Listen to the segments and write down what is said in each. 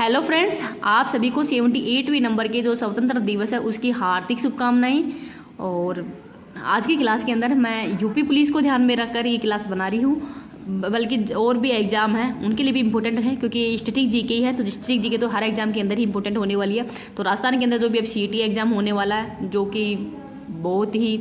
Hello friends, आप सभी को 78वें नंबर के जो स्वतंत्र दिवस है उसकी हार्दिक शुभकामनाएं। और आज की क्लास के अंदर मैं यूपी पुलिस को ध्यान में रखकर ये क्लास बना रही हूँ, बल्कि और भी एग्जाम है उनके लिए भी इम्पोर्टेंट है, क्योंकि स्टैटिक जीके ही है तो स्टैटिक जीके तो हर एग्जाम के अंदर ही इंपॉर्टेंट होने वाली है। तो राजस्थान के अंदर जो भी अब सीईटी एग्जाम होने वाला है, जो कि बहुत ही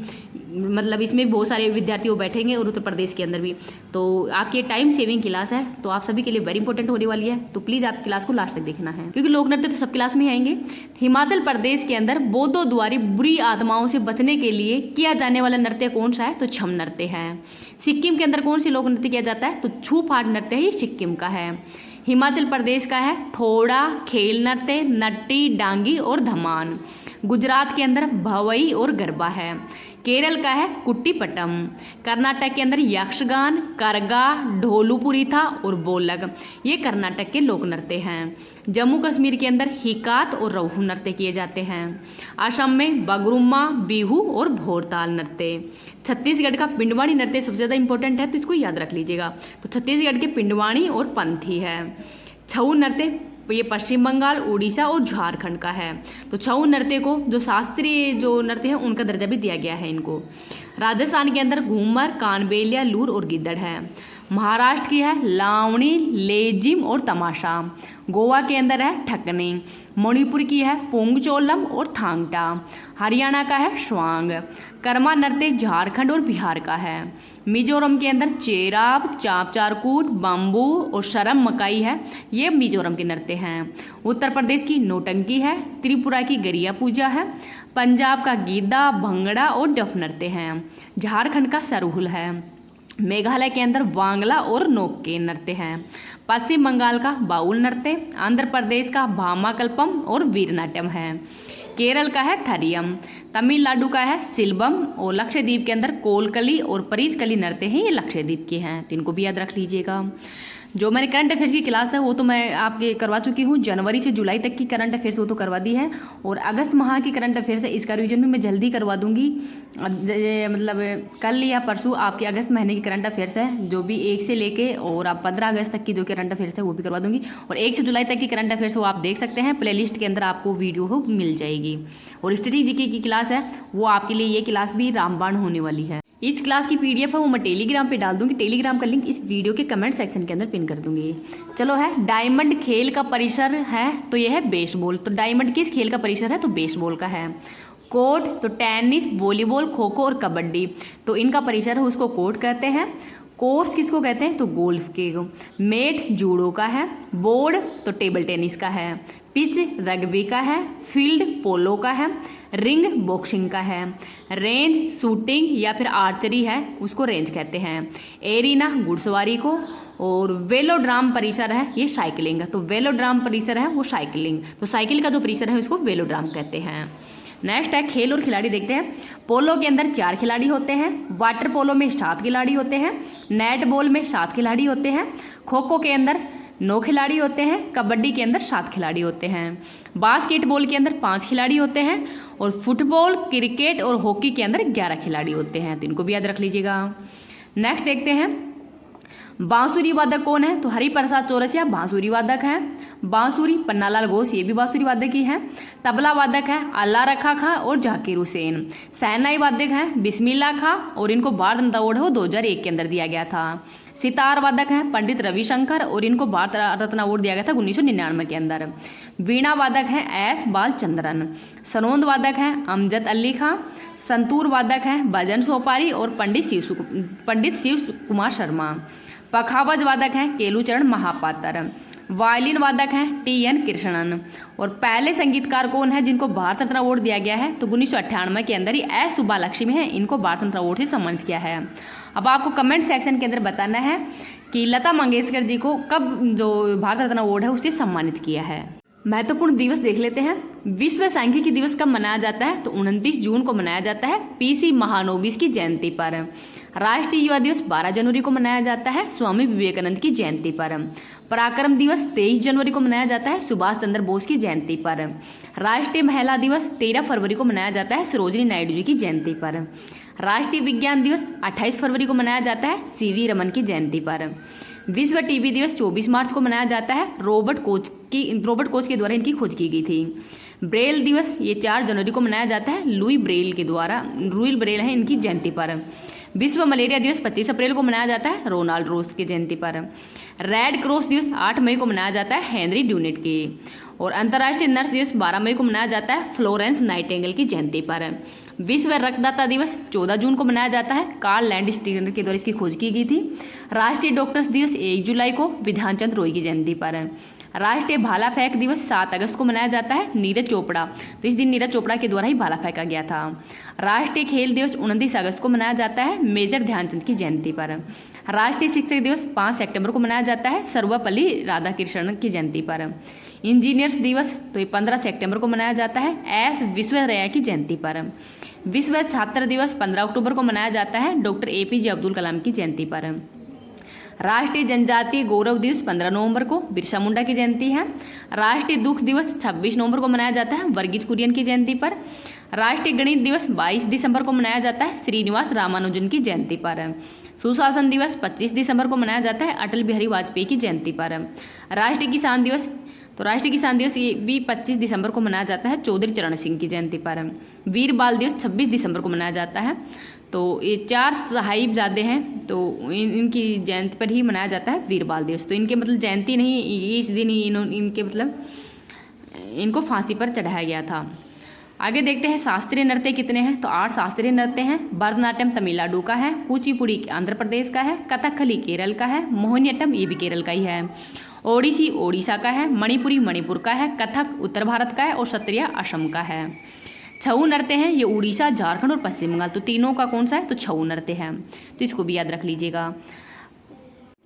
मतलब इसमें बहुत सारे विद्यार्थी वो बैठेंगे, और उत्तर प्रदेश के अंदर भी। तो आपकी टाइम सेविंग क्लास है, तो आप सभी के लिए वेरी इंपॉर्टेंट होने वाली है। तो प्लीज़ आप क्लास को लास्ट तक देखना है, क्योंकि लोक नृत्य तो सब क्लास में आएंगे। हिमाचल प्रदेश के अंदर बौद्धों द्वारा बुरी आत्माओं से बचने के लिए किया जाने वाला नृत्य कौन सा है? तो छम नृत्य है। सिक्किम के अंदर कौन सी लोक नृत्य किया जाता है? तो छू फाट नृत्य है, ये सिक्किम का है। हिमाचल प्रदेश का है थोड़ा, खेल नृत्य, नट्टी, डांगी और धमान। गुजरात के अंदर भवई और गरबा है। केरल का है कुट्टी पटम। कर्नाटक के अंदर यक्षगान, करगा, ढोलुपुरी था और बोलग, ये कर्नाटक के लोक नृत्य हैं। जम्मू कश्मीर के अंदर हिकात और रवहू नृत्य किए जाते हैं। असम में बगरुम्मा, बिहू और भोरताल नृत्य। छत्तीसगढ़ का पिंडवानी नृत्य सबसे ज़्यादा इंपॉर्टेंट है, तो इसको याद रख लीजिएगा। तो छत्तीसगढ़ के पिंडवानी और पंथी है। छऊ नृत्य ये पश्चिम बंगाल, उड़ीसा और झारखंड का है। तो छऊ नृत्य को जो शास्त्रीय जो नृत्य है उनका दर्जा भी दिया गया है इनको। राजस्थान के अंदर घूमर, कानबेलिया, लूर और गिद्दड़ है। महाराष्ट्र की है लावणी, लेजिम और तमाशा। गोवा के अंदर है ठकने। मणिपुर की है पोंगचोलम और थांगटा। हरियाणा का है स्वांग। कर्मा नृत्य झारखंड और बिहार का है। मिजोरम के अंदर चेराब, चाप चारकूट, बम्बू और शरम मकाई है, ये मिजोरम के नृत्य हैं। उत्तर प्रदेश की नौटंकी है। त्रिपुरा की गरिया पूजा है। पंजाब का गीदा, भंगड़ा और डफ नृत्य हैं। झारखंड का सरहुल है। मेघालय के अंदर वांगला और नोक्के नृत्य हैं। पश्चिम बंगाल का बाउल नृत्य। आंध्र प्रदेश का भामाकल्पम और वीरनाट्यम है। केरल का है थरियम। तमिलनाडु का है सिल्बम। और लक्षद्वीप के अंदर कोलकली और परीचकली नृत्य हैं, ये लक्षद्वीप के हैं, तो इनको भी याद रख लीजिएगा। जो मैंने करंट अफेयर्स की क्लास है वो तो मैं आपके करवा चुकी हूँ। जनवरी से जुलाई तक की करंट अफेयर्स वो तो करवा दी है, और अगस्त माह की करंट अफेयर्स है, इसका रिवीजन भी मैं जल्दी करवा दूंगी। मतलब कल या परसों आपके अगस्त महीने की करंट अफेयर्स है, जो भी 1 से लेके और आप 15 अगस्त तक की जो करंट अफेयर्स है वो भी करवा दूंगी। और 1 से जुलाई तक की करंट अफेयर्स वो आप देख सकते हैं, प्ले लिस्ट के अंदर आपको वीडियो हो मिल जाएगी। और स्टैटिक जीके की क्लास है वो आपके लिए ये क्लास भी रामबाण होने वाली है। इस क्लास की पीडीएफ है वो मैं टेलीग्राम पे डाल दूंगी। टेलीग्राम का लिंक इस वीडियो के कमेंट सेक्शन के अंदर पिन कर दूंगी। चलो है, डायमंड खेल का परिसर है, तो यह है बेसबॉल। तो डायमंड किस खेल का परिसर है? तो बेसबॉल का है। कोर्ट तो टेनिस, वॉलीबॉल, खो खो और कबड्डी, तो इनका परिसर है उसको कोर्ट कहते हैं। कोर्स किसको कहते हैं? तो गोल्फ के। मेट जूडो का है। बोर्ड तो टेबल टेनिस का है। पिच रग्बी का है। फील्ड पोलो का है। रिंग बॉक्सिंग का है। रेंज शूटिंग या फिर आर्चरी है, उसको रेंज कहते हैं। एरिना घुड़सवारी को। और वेलोड्राम परिसर है, ये साइकिलिंग। तो वेलोड्राम परिसर है वो साइकिलिंग, तो साइकिल का जो परिसर है उसको वेलोड्राम कहते हैं। नेक्स्ट है खेल और खिलाड़ी देखते हैं। पोलो के अंदर 4 खिलाड़ी होते हैं। वाटर पोलो में 7 खिलाड़ी होते हैं। नेट बॉल में 7 खिलाड़ी होते हैं। खो खो के अंदर 9 खिलाड़ी होते हैं। कबड्डी के अंदर 7 खिलाड़ी होते हैं। बास्केटबॉल के अंदर 5 खिलाड़ी होते हैं। और फुटबॉल, क्रिकेट और हॉकी के अंदर 11 खिलाड़ी होते हैं, तो इनको भी याद रख लीजिएगा। नेक्स्ट देखते हैं बांसुरी वादक कौन है? तो हरिप्रसाद चौरसिया बांसुरी वादक है। बांसुरी पन्नालाल घोष, ये भी बांसुरी वादक ही है। तबला वादक है अल्लाह रखा खां और जाकिर हुसैन। शहनाई वादक है बिस्मिल्लाह खां, और इनको भारत रत्न अवार्ड 2001 के अंदर दिया गया था। सितार वादक हैं पंडित रविशंकर, और इनको भारत रत्न अवार्ड दिया गया था 1999 के अंदर। वीणा वादक हैं एस बालचंद्रन। सनोंद वादक हैं अमजद अली खां। संतूर वादक हैं भजन सोपारी और पंडित शिव कुमार शर्मा। पखावज वादक हैं केलूचरण महापात्र। वायलिन वादक हैं TN कृष्णन। और पहले संगीतकार कौन है जिनको भारत रत्न अवार्ड दिया गया है? तो 1998 के अंदर ही एस सुब्बालक्ष्मी है, इनको भारत रत्न अवार्ड से सम्मानित किया है। अब आपको कमेंट सेक्शन के अंदर बताना है कि लता मंगेशकर जी को कब जो भारत रत्न अवार्ड है उससे सम्मानित किया है। महत्वपूर्ण दिवस देख लेते हैं। विश्व सांख्यिकी दिवस कब मनाया जाता है? तो 29 जून को मनाया जाता है, PC महानोबिस की जयंती पर। राष्ट्रीय युवा दिवस 12 जनवरी को मनाया जाता है, स्वामी विवेकानंद की जयंती पर। पराक्रम दिवस 23 जनवरी को मनाया जाता है, सुभाष चंद्र बोस की जयंती पर। राष्ट्रीय महिला दिवस 13 फरवरी को मनाया जाता है, सरोजिनी नायडू जी की जयंती पर। राष्ट्रीय विज्ञान दिवस 28 फरवरी को मनाया जाता है, CV रमन की जयंती पर। विश्व टीबी दिवस 24 मार्च को मनाया जाता है। रॉबर्ट कोच के द्वारा इनकी खोज की गई थी। ब्रेल दिवस ये 4 जनवरी को मनाया जाता है लुई ब्रेल के द्वारा। लुई ब्रेल है इनकी जयंती पर। विश्व मलेरिया दिवस 25 अप्रैल को मनाया जाता है रोनाल्ड रोस की जयंती पर। रेड क्रॉस दिवस 8 मई को मनाया जाता है हेनरी ड्यूनेट के। और अंतर्राष्ट्रीय नर्स दिवस 12 मई को मनाया जाता है फ्लोरेंस नाइटिंगेल की जयंती पर। विश्व रक्तदाता दिवस 14 जून को मनाया जाता है, कार्ल लैंडस्टीनर के द्वारा इसकी खोज की गई थी। राष्ट्रीय डॉक्टर्स दिवस 1 जुलाई को विधानचंद्र रॉय की जयंती पर। राष्ट्रीय भाला फेंक दिवस 7 अगस्त को मनाया जाता है नीरज चोपड़ा, तो इस दिन नीरज चोपड़ा के द्वारा ही भाला फेंका गया था। राष्ट्रीय खेल दिवस 29 अगस्त को मनाया जाता है मेजर ध्यानचंद की जयंती पर। राष्ट्रीय शिक्षक दिवस 5 सितंबर को मनाया जाता है सर्वपल्ली राधाकृष्णन की जयंती पर। इंजीनियर्स दिवस तो ये 15 सितंबर को मनाया जाता है एस विश्वेश्वरैया की जयंती पर। विश्व छात्र दिवस 15 अक्टूबर को मनाया जाता है डॉक्टर APJ अब्दुल कलाम की जयंती पर। राष्ट्रीय जनजातीय गौरव दिवस 15 नवंबर को बिरसा मुंडा की जयंती है। राष्ट्रीय दुख दिवस 26 नवंबर को मनाया जाता है वर्गीज कुरियन की जयंती पर। राष्ट्रीय गणित दिवस 22 दिसंबर को मनाया जाता है श्रीनिवास रामानुजन की जयंती पर। सुशासन दिवस 25 दिसंबर को मनाया जाता है अटल बिहारी वाजपेयी की जयंती पर। राष्ट्रीय किसान दिवस ये भी 25 दिसंबर को मनाया जाता है चौधरी चरण सिंह की जयंती पर। वीर बाल दिवस 26 दिसंबर को मनाया जाता है। तो ये 4 साहिबजादे हैं, तो इनकी जयंती पर ही मनाया जाता है वीर बाल दिवस। तो इनके मतलब जयंती नहीं, इस दिन ही इनके मतलब इनको फांसी पर चढ़ाया गया था। आगे देखते हैं शास्त्रीय नृत्य कितने हैं, तो 8 शास्त्रीय नृत्य हैं। भरतनाट्यम तमिलनाडु का है, कुचिपुड़ी आंध्र प्रदेश का है, कथकली केरल का है, मोहिनीअट्टम ये भी केरल का ही है, ओडिसी ओडिशा का है, मणिपुरी मणिपुर का है, कथक उत्तर भारत का है और सत्रिया असम का है। छऊ नृत्य हैं ये उड़ीसा, झारखंड और पश्चिम बंगाल, तो तीनों का कौन सा है, तो छऊ नृत्य है, तो इसको भी याद रख लीजिएगा।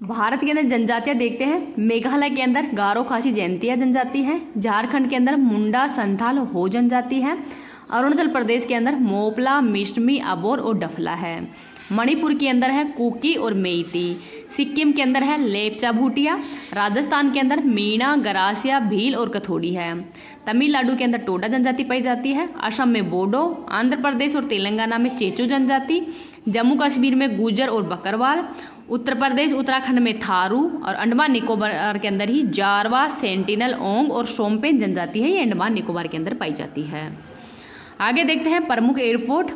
भारत के अंदर जनजातियां देखते हैं। मेघालय के अंदर गारो खासी जयंतिया जनजाति है। झारखंड के अंदर मुंडा संथाल हो जनजाति है। अरुणाचल प्रदेश के अंदर मोपला मिश्मी अबोर और डफला है। मणिपुर के अंदर है कुकी और मेइती। सिक्किम के अंदर है लेपचा भूटिया। राजस्थान के अंदर मीणा गरासिया भील और कथोड़ी है। तमिलनाडु के अंदर टोडा जनजाति पाई जाती है। असम में बोडो, आंध्र प्रदेश और तेलंगाना में चेचू जनजाति, जम्मू कश्मीर में गुजर और बकरवाल, उत्तर प्रदेश उत्तराखंड में थारू और अंडमान निकोबार के अंदर ही जारवा, सेंटिनल, ओंग और शोम्पेन जनजाति है, ये अंडमान निकोबार के अंदर पाई जाती है। आगे देखते हैं प्रमुख एयरपोर्ट।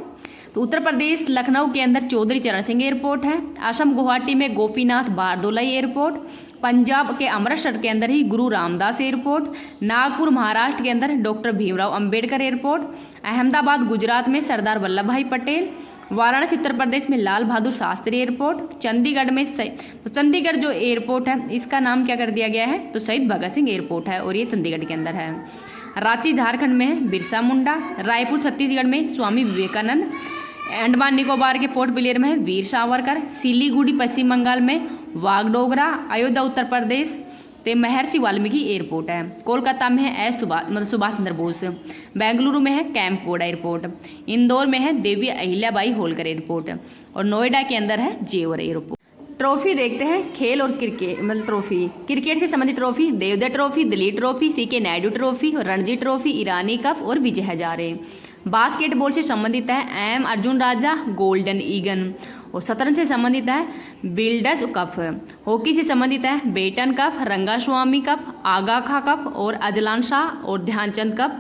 तो उत्तर प्रदेश लखनऊ के अंदर चौधरी चरण सिंह एयरपोर्ट है। असम गुवाहाटी में गोपीनाथ बारदोलाई एयरपोर्ट। पंजाब के अमृतसर के अंदर ही गुरु रामदास एयरपोर्ट। नागपुर महाराष्ट्र के अंदर डॉक्टर भीमराव अंबेडकर एयरपोर्ट। अहमदाबाद गुजरात में सरदार वल्लभ भाई पटेल। वाराणसी उत्तर प्रदेश में लाल बहादुर शास्त्री एयरपोर्ट। चंडीगढ़ में तो चंडीगढ़ जो एयरपोर्ट है इसका नाम क्या कर दिया गया है, तो शहीद भगत सिंह एयरपोर्ट है और ये चंडीगढ़ के अंदर है। रांची झारखंड में है बिरसा मुंडा। रायपुर छत्तीसगढ़ में स्वामी विवेकानंद। अंडमान निकोबार के पोर्ट ब्लेयर में है वीर सावरकर। सिलीगुड़ी पश्चिम बंगाल में वागडोगरा। अयोध्या उत्तर प्रदेश तो महर्षि वाल्मीकि एयरपोर्ट है। कोलकाता में है सुभाष चंद्र बोस। बेंगलुरु में है कैंपगोड़ा एयरपोर्ट। इंदौर में है देवी अहिल्याबाई होलकर एयरपोर्ट और नोएडा के अंदर है जेवर एयरपोर्ट। ट्रॉफी देखते हैं, खेल और क्रिकेट मतलब ट्रॉफी। क्रिकेट से संबंधित trophy Devdutt trophy, Dilip trophy, CK Naidu trophy, Ranji trophy, Irani cup और विजय हजारे। बास्केटबॉल से संबंधित है M अर्जुन राजा गोल्डन ईगन। और शतरंज से संबंधित है बिल्डर्स कप। हॉकी से संबंधित है बेटन कप, रंगास्वामी कप, आगा खा कप और अजलान शाह और ध्यानचंद कप।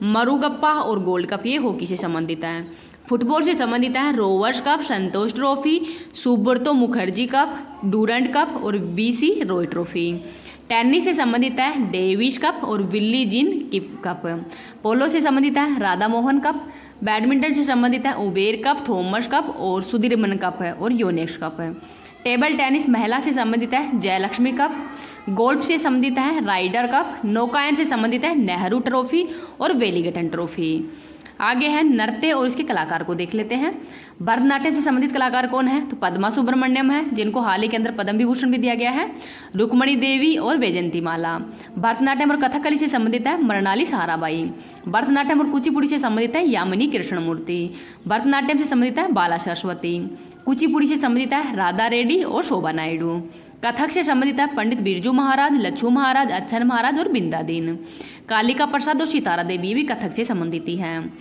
मरुगप्पा और गोल्ड कप ये हॉकी से संबंधित है। फुटबॉल से संबंधित है Rovers cup, Santosh trophy, Subroto Mukherjee cup, Durand cup और BC रॉय ट्रॉफी। टेनिस से संबंधित है डेविस कप और विल्ली जीन कप। पोलो से संबंधित है राधा मोहन कप। बैडमिंटन से संबंधित है उबेर कप, थॉमस कप और सुधीरमन कप है और योनेक्स कप है। टेबल टेनिस महिला से संबंधित है जयलक्ष्मी कप। गोल्फ से संबंधित है राइडर कप। नौकायन से संबंधित है नेहरू ट्रॉफी और वेलिंगटन ट्रॉफी। आगे है नृत्य और इसके कलाकार को देख लेते हैं। भरतनाट्यम से संबंधित कलाकार कौन है, तो पद्मा सुब्रमण्यम है जिनको हाल ही के अंदर पद्म विभूषण भी दिया गया है। रुक्मणी देवी और वैजंती माला। भरतनाट्यम और कथकली से संबंधित है मृणाली साराबाई। भरतनाट्यम और कुचिपुड़ी से संबंधित है यामिनी कृष्णमूर्ति। भरतनाट्यम से संबंधित है बाला सरस्वती। कुचिपुड़ी से संबंधित है राधा रेड्डी और शोभा नायडू। कथक से संबंधित है पंडित बिरजू महाराज, लच्छू महाराज, अच्छन महाराज और बिंदादीन। कालिका प्रसाद और सितारा देवी ये भी कथक से संबंधित ही हैं।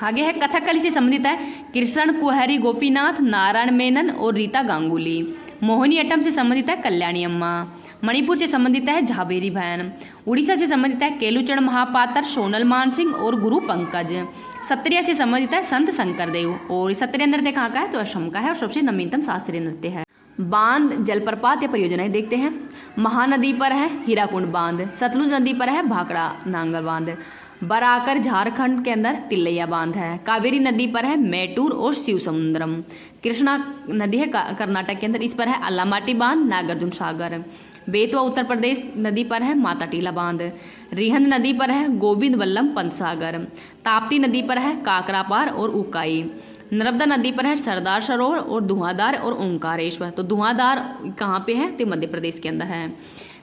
आगे है कथकली से संबंधित है कृष्ण कुहरी गोपीनाथ, नारायण मेनन और रीता गांगुली। मोहिनीअट्टम से संबंधित है कल्याणी अम्मा। मणिपुर से संबंधित है झाबेरी बहन। उड़ीसा से संबंधित है केलुचरण महापात्र, सोनल मानसिंह और गुरु पंकज। सत्रिया से संबंधित है संत शंकरदेव। और सत्रिया नृत्य कहाँ का है? तो असम का है और सबसे नवीनतम शास्त्रीय नृत्य है। बांध, जलप्रपात या परियोजनाएं देखते हैं। महानदी पर है हीराकुंड बांध। सतलुज नदी पर है भाखड़ा नांगल बांध। बराकर झारखंड के अंदर तिल्लैया बांध है। कावेरी नदी पर है मैटूर और शिव समुद्रम। कृष्णा नदी है कर्नाटक के अंदर, इस पर है अल्लामाटी बांध, नागार्जुन सागर। बेतवा उत्तर प्रदेश नदी पर है माता टीला बांध। रिहंद नदी पर है गोविंद वल्लभ पंत सागर। ताप्ती नदी पर है काकरापार और उकाई। नर्मदा नदी पर है सरदार सरोवर और धुआंधार और ओंकारेश्वर। तो धुआंधार कहाँ पे है? तो मध्य प्रदेश के अंदर है।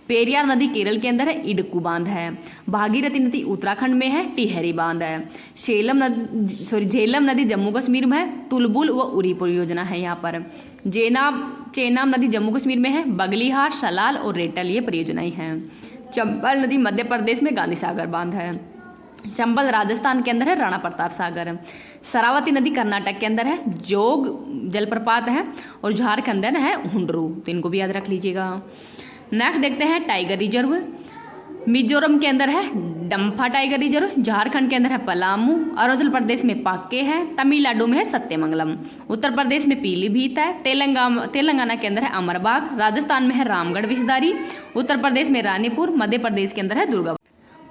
पेरियार नदी केरल के अंदर है, इडुक्कू बांध है। भागीरथी नदी उत्तराखंड में है, टिहरी बांध है। झेलम नदी जम्मू कश्मीर में है, तुलबुल व उरी परियोजना है यहाँ पर। चेनाब नदी जम्मू कश्मीर में है, बगलीहार, सलाल और रेटल ये परियोजनाएं हैं। चंबल नदी मध्य प्रदेश में गांधी सागर बांध है। चंबल राजस्थान के अंदर है, राणा प्रताप सागर। शरावती नदी कर्नाटक के अंदर है, जोग जलप्रपात है। और झारखंड है हुंडरू, तो इनको भी याद रख लीजिएगा। नेक्स्ट देखते हैं टाइगर रिजर्व। मिजोरम के अंदर है डम्फा टाइगर रिजर्व। झारखंड के अंदर है पलामू। अरुणाचल प्रदेश में पाक्के है। तमिलनाडु में है सत्यमंगलम। उत्तर प्रदेश में पीलीभीत है। तेलंगाना के अंदर है अमरबाग। राजस्थान में है रामगढ़ विषधारी। उत्तर प्रदेश में रानीपुर। मध्य प्रदेश के अंदर है दुर्गा।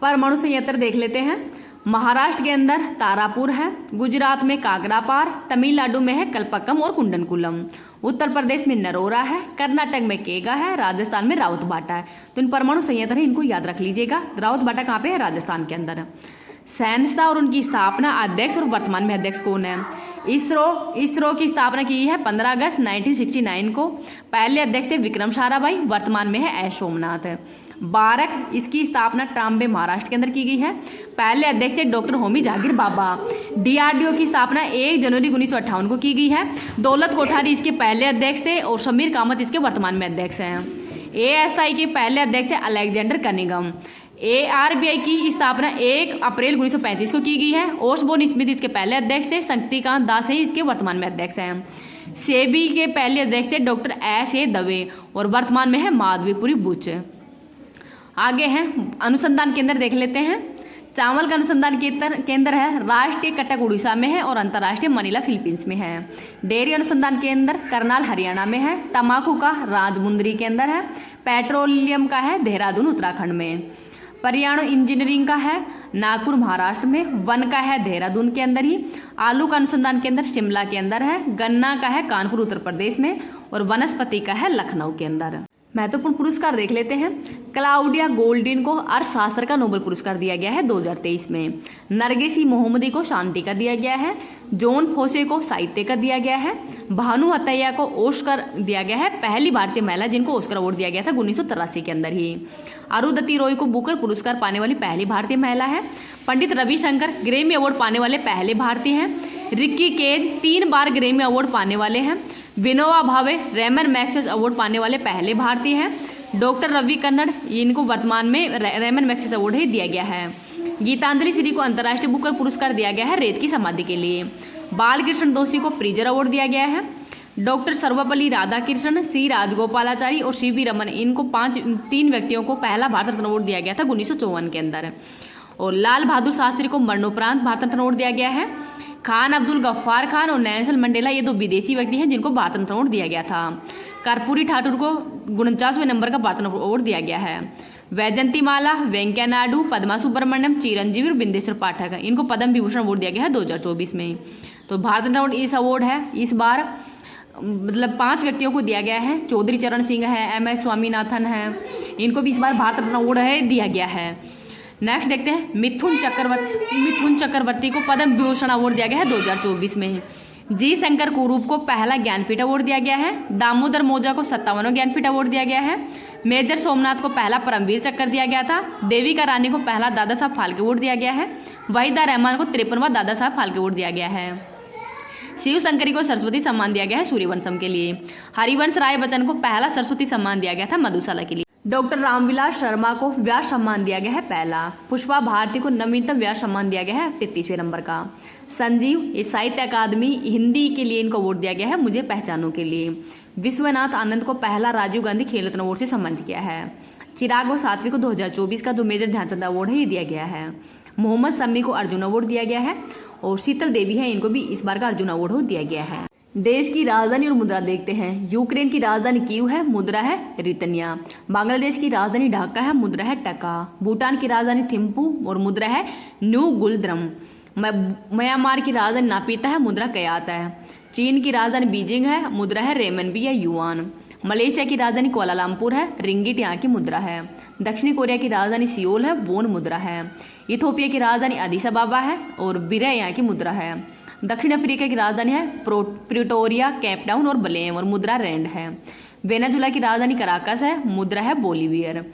परमाणु संयंत्र देख लेते हैं। महाराष्ट्र के अंदर तारापुर है। गुजरात में काकरापार। तमिलनाडु में है कल्पक्कम और कुंडनकुलम। उत्तर प्रदेश में नरोरा है। कर्नाटक में केगा है। राजस्थान में राउतबाटा है। तो इन परमाणु संयंत्र है, इनको याद रख लीजिएगा। राउतबाटा कहाँ पे है? राजस्थान के अंदर। संस्था और उनकी स्थापना, अध्यक्ष और वर्तमान में अध्यक्ष कौन है? इसरो की स्थापना की है 15 अगस्त 1969 को। पहले अध्यक्ष थे विक्रम साराभाई। वर्तमान में है एस सोमनाथ। बारक, इसकी स्थापना ट्राम्बे महाराष्ट्र के अंदर की गई है। पहले अध्यक्ष थे डॉक्टर होमी जागीर बाबा। DRDO की स्थापना 1 जनवरी 1958 को की गई है। दौलत कोठारी इसके पहले अध्यक्ष थे और समीर कामत इसके वर्तमान में अध्यक्ष हैं। ASI के पहले अध्यक्ष थे अलेक्जेंडर कनिंगम। ARBI की स्थापना 1 अप्रैल 1935 को की गई है। ओसबोर्न स्मिथ इसके पहले अध्यक्ष थे। शक्तिकांत दास ही इसके वर्तमान में अध्यक्ष हैं। सेबी के पहले अध्यक्ष थे डॉक्टर S.A. दवे और वर्तमान में है माधवीपुरी बुच। आगे है अनुसंधान केंद्र देख लेते हैं। चावल का अनुसंधान केंद्र है राष्ट्रीय कटक उड़ीसा में है और अंतर्राष्ट्रीय मनीला फिलीपींस में है। डेयरी अनुसंधान केंद्र करनाल हरियाणा में है। तंबाकू का राजमुंदरी के अंदर है। पेट्रोलियम का है देहरादून उत्तराखंड में। परमाणु इंजीनियरिंग का है नागपुर महाराष्ट्र में। वन का है देहरादून के अंदर ही। आलू का अनुसंधान केंद्र शिमला के अंदर है। गन्ना का है कानपुर उत्तर प्रदेश में और वनस्पति का है लखनऊ के अंदर। महत्वपूर्ण पुरस्कार देख लेते हैं। क्लाउडिया गोल्डिन को अर्थशास्त्र का नोबेल पुरस्कार दिया गया है 2023 में। नरगिस मोहम्मदी को शांति का दिया गया है। जॉन फोसे को साहित्य का दिया गया है। भानु अतैया को ऑस्कर दिया गया है, पहली भारतीय महिला जिनको ऑस्कर अवार्ड दिया गया था 1983 के अंदर ही। अरुंधति रॉय को बुकर पुरस्कार पाने वाली पहली भारतीय महिला है। पंडित रविशंकर ग्रैमी अवार्ड पाने वाले पहले भारतीय हैं। रिक्की केज 3 बार ग्रैमी अवार्ड पाने वाले हैं। Vinoba Bhave Ramon Magsaysay award पाने वाले पहले भारतीय हैं। डॉक्टर रवि कन्नड़, इनको वर्तमान में रेमन मैग्सेस अवार्ड ही दिया गया है। गीतांजलि श्री को अंतर्राष्ट्रीय बुकर पुरस्कार दिया गया है रेत की समाधि के लिए। बालकृष्ण दोषी को प्रिजर अवार्ड दिया गया है। डॉक्टर सर्वपल्ली राधाकृष्णन, सी राजगोपालाचारी और CV रमन, इनको 3 व्यक्तियों को पहला भारत रत्न अवार्ड दिया गया था 1954 के अंदर। और लाल बहादुर शास्त्री को मरणोपरांत भारत रत्न अवार्ड दिया गया है। खान अब्दुल गफ्फार खान और नेल्सन मंडेला, ये 2 विदेशी व्यक्ति हैं जिनको भारत रत्न अवार्ड दिया गया था। कर्पूरी ठाकुर को 49वें नंबर का भारत रत्न अवार्ड दिया गया है। वैजंती माला, वेंकैया नायडू, पद्मा सुब्रमण्यम, चिरंजीवी और बिंदेश्वर पाठक, इनको पद्म विभूषण अवार्ड दिया गया है 2024 में। तो भारत रत्न अवार्ड इस अवार्ड है इस बार मतलब 5 व्यक्तियों को दिया गया है। चौधरी चरण सिंह है, MS स्वामीनाथन है, इनको भी इस बार भारत रत्न अवार्ड है दिया गया है। नेक्स्ट देखते हैं मिथुन चक्रवर्ती को पद्म विभूषण अवार्ड दिया गया है 2024 में। जी शंकर कुरूप को पहला ज्ञानपीठ अवार्ड दिया गया है। दामोदर मोजा को 57वां ज्ञानपीठ अवार्ड दिया गया है। मेजर सोमनाथ को पहला परमवीर चक्र दिया गया था। देविका रानी को पहला दादा साहब फाल्के अवार्ड दिया गया है। वहीदा रहमान को 53वां दादा साहब फाल्के अवार्ड दिया गया है। शिव शंकरी को सरस्वती सम्मान दिया गया है सूर्यवंशम के लिए। हरिवंश राय बच्चन को पहला सरस्वती सम्मान दिया गया था मधुशाला के लिए। डॉक्टर रामविलास शर्मा को व्यास सम्मान दिया गया है पहला। पुष्पा भारती को नवीनतम व्यास सम्मान दिया गया है 33वें नंबर का। संजीव, ये साहित्य अकादमी हिंदी के लिए इनको अवार्ड दिया गया है मुझे पहचानों के लिए। विश्वनाथ आनंद को पहला राजीव गांधी खेल रत्न अवार्ड से सम्मानित किया है। चिराग व सात्वी को 2024 का जो मेजर ध्यानचंद अवार्ड है ये दिया गया है। मोहम्मद शमी को अर्जुन अवार्ड दिया गया है और शीतल देवी है, इनको भी इस बार का अर्जुन अवार्ड दिया गया है। देश की राजधानी और मुद्रा देखते हैं। यूक्रेन की राजधानी कीव है, मुद्रा है रितनिया। बांग्लादेश की राजधानी ढाका है, मुद्रा है टका। भूटान की राजधानी थिम्पू और मुद्रा है न्यू गुलद्रम। म्यांमार की राजधानी नापीता है, मुद्रा कयात है। चीन की राजधानी बीजिंग है, मुद्रा है रेमनबी या युआन। मलेशिया की राजधानी कुआलालंपुर है, रिंगिट यहाँ की मुद्रा है। दक्षिणी कोरिया की राजधानी सियोल है, वोन मुद्रा है। इथोपिया की राजधानी अदीस अबाबा है और बिरे यहाँ की मुद्रा है। दक्षिण अफ्रीका की राजधानी है प्रिटोरिया, केपटाउन और बलेम और मुद्रा रैंड है। वेनेजुला की राजधानी कराकस है, मुद्रा है बोलीवियर।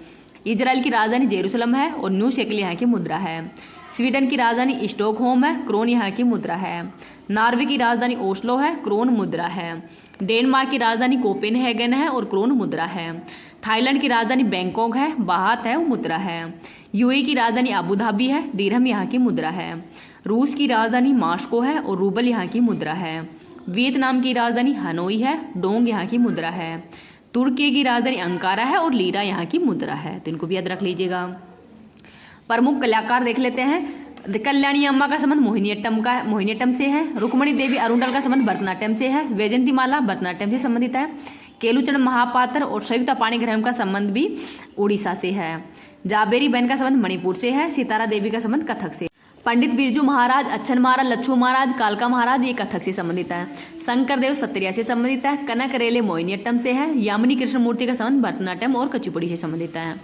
इजराइल की राजधानी जेरूसलम है और न्यू शेकल यहाँ की मुद्रा है। स्वीडन की राजधानी स्टॉकहोम है, क्रोन यहाँ की मुद्रा है। नॉर्वे की राजधानी ओस्लो है, क्रोन मुद्रा है। डेनमार्क की राजधानी कोपेनहेगन है और क्रोन मुद्रा है। थाईलैंड की राजधानी बैंकॉक है, बाहत है, वो मुद्रा है। यूएई की राजधानी अबू धाबी है, दिरहम यहाँ की मुद्रा है। रूस की राजधानी मास्को है और रूबल यहाँ की मुद्रा है। वियतनाम की राजधानी हनोई है, डोंग यहाँ की मुद्रा है। तुर्की की राजधानी अंकारा है और लीरा यहाँ की मुद्रा है, तो इनको भी याद रख लीजिएगा। प्रमुख कलाकार देख लेते हैं। कल्याणी अम्मा का संबंध मोहिनीअट्टम से है। रुक्मणी देवी अरुंडल का संबंध भरतनाट्यम से है। वैजयंतीमाला भरतनाट्यम से संबंधित है। केलुचरण महापात्र और संयुक्त पाणी ग्रहण का संबंध भी उड़ीसा से है। जाबेरी बहन का संबंध मणिपुर से है। सितारा देवी का संबंध कथक से। पंडित बिरजू महाराज, अच्छन महाराज, लच्छू महाराज, कालका महाराज ये कथक से संबंधित है। शंकर देव सत्रिया से संबंधित है। कनक रेले मोहिनीअट्टम से है। यामिनी कृष्णमूर्ति का संबंध भरतनाट्यम और कुचिपुड़ी से संबंधित है।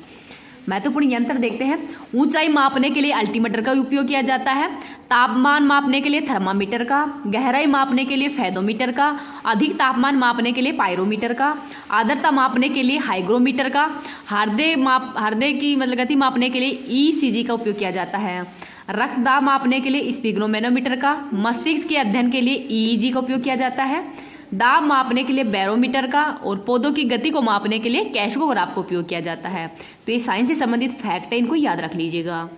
महत्वपूर्ण यंत्र देखते हैं। ऊंचाई मापने के लिए अल्टीमीटर का उपयोग किया जाता है। तापमान मापने के लिए थर्मामीटर का। गहराई मापने के लिए फेदोमीटर का। अधिक तापमान मापने के लिए पायरोमीटर का। आर्द्रता मापने के लिए हाइग्रोमीटर का। हृदय की गति मापने के लिए ईसीजी का उपयोग किया जाता है। रक्तदाब मापने के लिए स्पिग्नोमेनोमीटर का। मस्तिष्क के अध्ययन के लिए ईईजी का उपयोग किया जाता है। दाब मापने के लिए बैरोमीटर का और पौधों की गति को मापने के लिए कैशोग्राफ का उपयोग किया जाता है। तो ये साइंस से संबंधित फैक्ट है, इनको याद रख लीजिएगा।